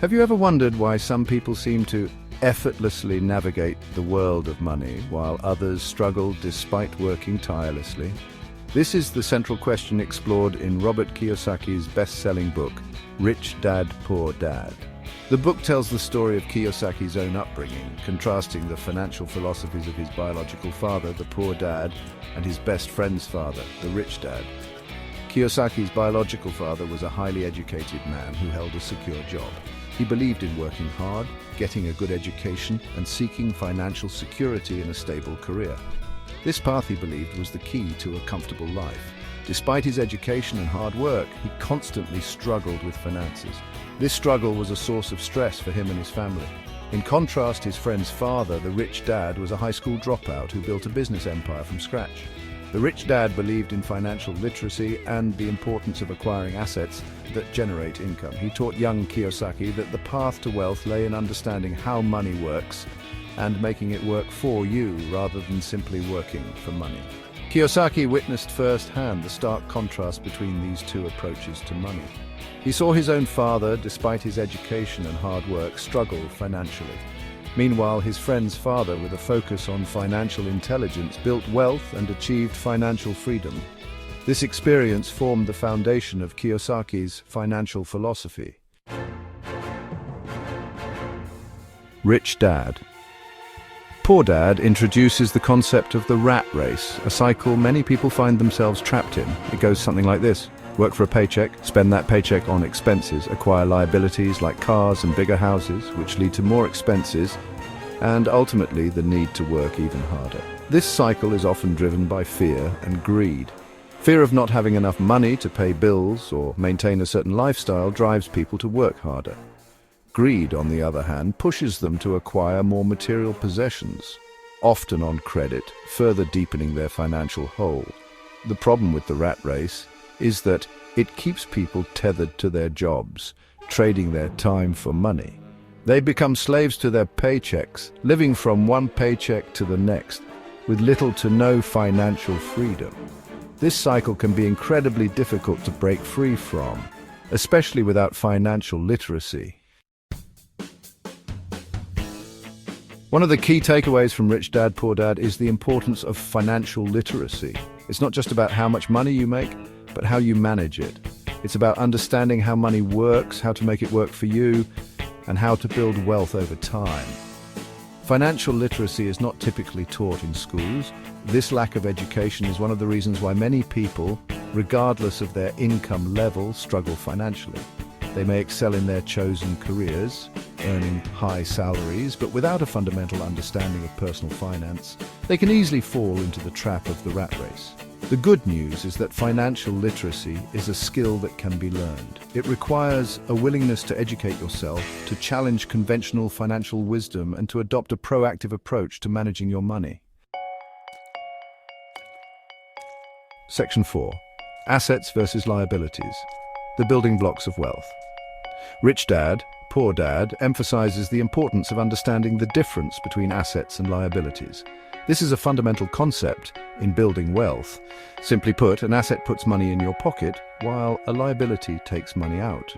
Have you ever wondered why some people seem to effortlessly navigate the world of money while others struggle despite working tirelessly? This is the central question explored in Robert Kiyosaki's best-selling book, Rich Dad, Poor Dad. The book tells the story of Kiyosaki's own upbringing, contrasting the financial philosophies of his biological father, the poor dad, and his best friend's father, the rich dad. Kiyosaki's biological father was a highly educated man who held a secure job. He believed in working hard, getting a good education, and seeking financial security in a stable career. This path, he believed, was the key to a comfortable life. Despite his education and hard work, he constantly struggled with finances. This struggle was a source of stress for him and his family. In contrast, his friend's father, the rich dad, was a high school dropout who built a business empire from scratch. The rich dad believed in financial literacy and the importance of acquiring assets that generate income. He taught young Kiyosaki that the path to wealth lay in understanding how money works and making it work for you rather than simply working for money. Kiyosaki witnessed firsthand the stark contrast between these two approaches to money. He saw his own father, despite his education and hard work, struggle financially. Meanwhile, his friend's father, with a focus on financial intelligence, built wealth and achieved financial freedom. This experience formed the foundation of Kiyosaki's financial philosophy. Rich Dad. Poor Dad introduces the concept of the rat race, a cycle many people find themselves trapped in. It goes something like this. Work for a paycheck, spend that paycheck on expenses, acquire liabilities like cars and bigger houses, which lead to more expenses, and ultimately the need to work even harder. This cycle is often driven by fear and greed. Fear of not having enough money to pay bills or maintain a certain lifestyle drives people to work harder. Greed, on the other hand, pushes them to acquire more material possessions, often on credit, further deepening their financial hole. The problem with the rat race is that it keeps people tethered to their jobs, trading their time for money. They become slaves to their paychecks, living from one paycheck to the next, with little to no financial freedom. This cycle can be incredibly difficult to break free from, especially without financial literacy. One of the key takeaways from Rich Dad, Poor Dad is the importance of financial literacy. It's not just about how much money you make, but how you manage it. It's about understanding how money works, how to make it work for you, and how to build wealth over time. Financial literacy is not typically taught in schools. This lack of education is one of the reasons why many people, regardless of their income level, struggle financially. They may excel in their chosen careers, earning high salaries, but without a fundamental understanding of personal finance, they can easily fall into the trap of the rat race. The good news is that financial literacy is a skill that can be learned. It requires a willingness to educate yourself, to challenge conventional financial wisdom, and to adopt a proactive approach to managing your money. Section 4. Assets versus liabilities. The building blocks of wealth. Rich Dad, Poor Dad emphasizes the importance of understanding the difference between assets and liabilities. This is a fundamental concept in building wealth. Simply put, an asset puts money in your pocket, while a liability takes money out.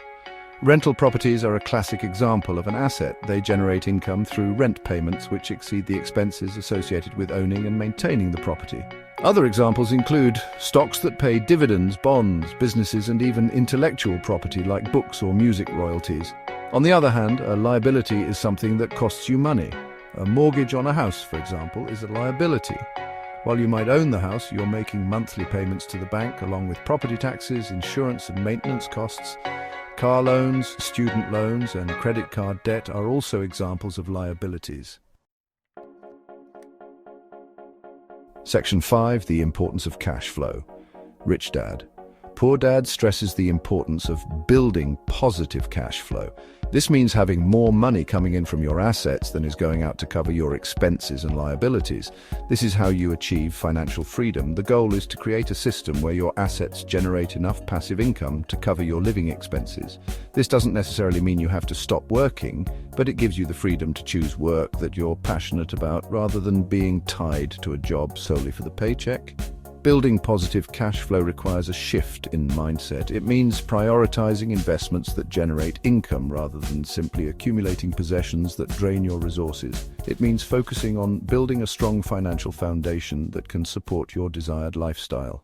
Rental properties are a classic example of an asset. They generate income through rent payments which exceed the expenses associated with owning and maintaining the property. Other examples include stocks that pay dividends, bonds, businesses, and even intellectual property like books or music royalties. On the other hand, a liability is something that costs you money. A mortgage on a house, for example, is a liability. While you might own the house, you're making monthly payments to the bank along with property taxes, insurance and maintenance costs. Car loans, student loans, and credit card debt are also examples of liabilities. Section 5. The importance of cash flow. Rich Dad. Poor Dad stresses the importance of building positive cash flow. This means having more money coming in from your assets than is going out to cover your expenses and liabilities. This is how you achieve financial freedom. The goal is to create a system where your assets generate enough passive income to cover your living expenses. This doesn't necessarily mean you have to stop working, but it gives you the freedom to choose work that you're passionate about rather than being tied to a job solely for the paycheck. Building positive cash flow requires a shift in mindset. It means prioritizing investments that generate income rather than simply accumulating possessions that drain your resources. It means focusing on building a strong financial foundation that can support your desired lifestyle.